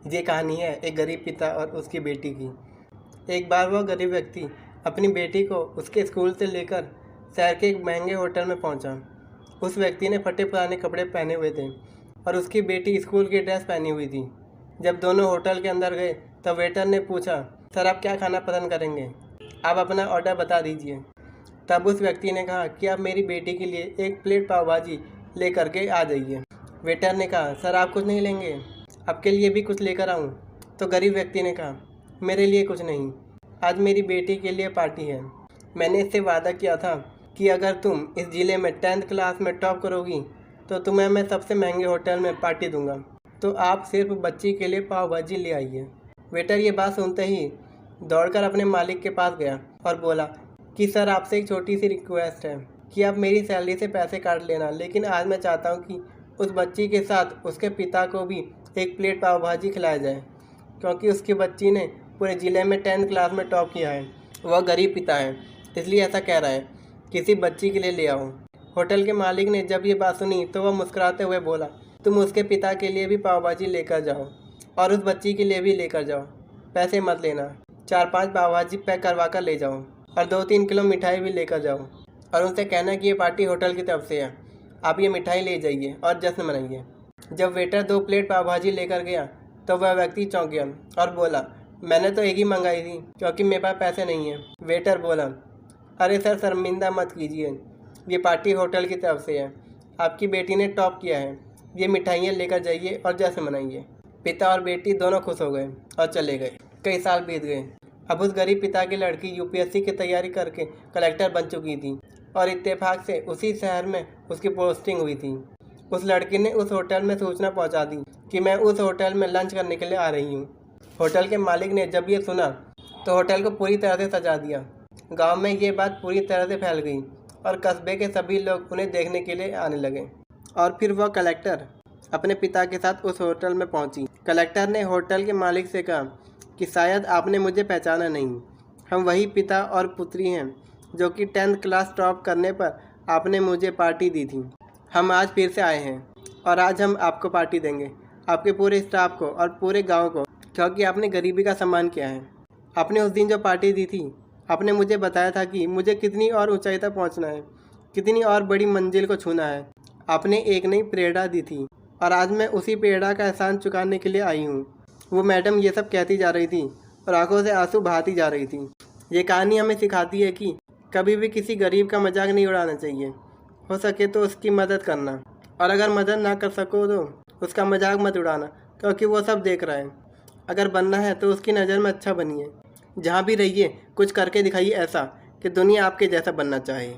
ये कहानी है एक गरीब पिता और उसकी बेटी की। एक बार वह गरीब व्यक्ति अपनी बेटी को उसके स्कूल से लेकर शहर के एक महंगे होटल में पहुंचा। उस व्यक्ति ने फटे पुराने कपड़े पहने हुए थे और उसकी बेटी स्कूल की ड्रेस पहनी हुई थी। जब दोनों होटल के अंदर गए तब वेटर ने पूछा, सर आप क्या खाना पसंद करेंगे, आप अपना ऑर्डर बता दीजिए। तब उस व्यक्ति ने कहा कि आप मेरी बेटी के लिए एक प्लेट पाव भाजी ले करके आ जाइए। वेटर ने कहा, सर आप कुछ नहीं लेंगे, आपके लिए भी कुछ लेकर आऊँ? तो गरीब व्यक्ति ने कहा, मेरे लिए कुछ नहीं, आज मेरी बेटी के लिए पार्टी है। मैंने इससे वादा किया था कि अगर तुम इस ज़िले में 10th क्लास में टॉप करोगी तो तुम्हें मैं सबसे महंगे होटल में पार्टी दूंगा, तो आप सिर्फ बच्ची के लिए पाव भाजी ले आइए। वेटर ये बात सुनते ही दौड़कर अपने मालिक के पास गया और बोला कि सर आपसे एक छोटी सी रिक्वेस्ट है कि आप मेरी सैलरी से पैसे काट लेना, लेकिन आज मैं चाहता हूँ कि उस बच्ची के साथ उसके पिता को भी एक प्लेट पाव भाजी खिलाया जाए, क्योंकि उसकी बच्ची ने पूरे ज़िले में 10th क्लास में टॉप किया है। वह गरीब पिता है, इसलिए ऐसा कह रहा है, किसी बच्ची के लिए ले आओ। होटल के मालिक ने जब ये बात सुनी तो वह मुस्कुराते हुए बोला, तुम उसके पिता के लिए भी पाव भाजी लेकर जाओ और उस बच्ची के लिए भी लेकर जाओ, पैसे मत लेना। 4-5 पाव भाजी पैक करवा कर ले जाओ और 2-3 किलो मिठाई भी लेकर जाओ और उनसे कहना कि ये पार्टी होटल की तरफ से है, आप ये मिठाई ले जाइए और जश्न मनाइए। जब वेटर 2 प्लेट पाव भाजी लेकर गया तो वह व्यक्ति चौंक गया और बोला, मैंने तो एक ही मंगाई थी क्योंकि मेरे पास पैसे नहीं हैं। वेटर बोला, अरे सर शर्मिंदा मत कीजिए, ये पार्टी होटल की तरफ से है, आपकी बेटी ने टॉप किया है, ये मिठाइयाँ लेकर जाइए और जश्न मनाइए। पिता और बेटी दोनों खुश हो गए और चले गए। कई साल बीत गए। अब उस गरीब पिता की लड़की यूपीएससी की तैयारी करके कलेक्टर बन चुकी थी और इत्तेफाक से उसी शहर में उसकी पोस्टिंग हुई थी। उस लड़की ने उस होटल में सूचना पहुंचा दी कि मैं उस होटल में लंच करने के लिए आ रही हूं। होटल के मालिक ने जब ये सुना तो होटल को पूरी तरह से सजा दिया। गांव में ये बात पूरी तरह से फैल गई और कस्बे के सभी लोग उन्हें देखने के लिए आने लगे। और फिर वह कलेक्टर अपने पिता के साथ उस होटल में पहुंची। कलेक्टर ने होटल के मालिक से कहा कि शायद आपने मुझे पहचाना नहीं, हम वही पिता और पुत्री हैं जो कि 10th क्लास टॉप करने पर आपने मुझे पार्टी दी थी। हम आज फिर से आए हैं और आज हम आपको पार्टी देंगे, आपके पूरे स्टाफ को और पूरे गांव को, क्योंकि आपने गरीबी का सम्मान किया है। आपने उस दिन जो पार्टी दी थी, आपने मुझे बताया था कि मुझे कितनी और ऊंचाई तक पहुंचना है, कितनी और बड़ी मंजिल को छूना है। आपने एक नई प्रेरणा दी थी और आज मैं उसी प्रेरणा का एहसान चुकाने के लिए आई हूँ। वो मैडम ये सब कहती जा रही थी और आंखों से आंसू बहाती जा रही थी। ये कहानी हमें सिखाती है कि कभी भी किसी गरीब का मजाक नहीं उड़ाना चाहिए, हो सके तो उसकी मदद करना, और अगर मदद ना कर सको तो उसका मजाक मत उड़ाना, क्योंकि वो सब देख रहा है। अगर बनना है तो उसकी नज़र में अच्छा बनिए, जहाँ भी रहिए कुछ करके दिखाइए ऐसा कि दुनिया आपके जैसा बनना चाहे।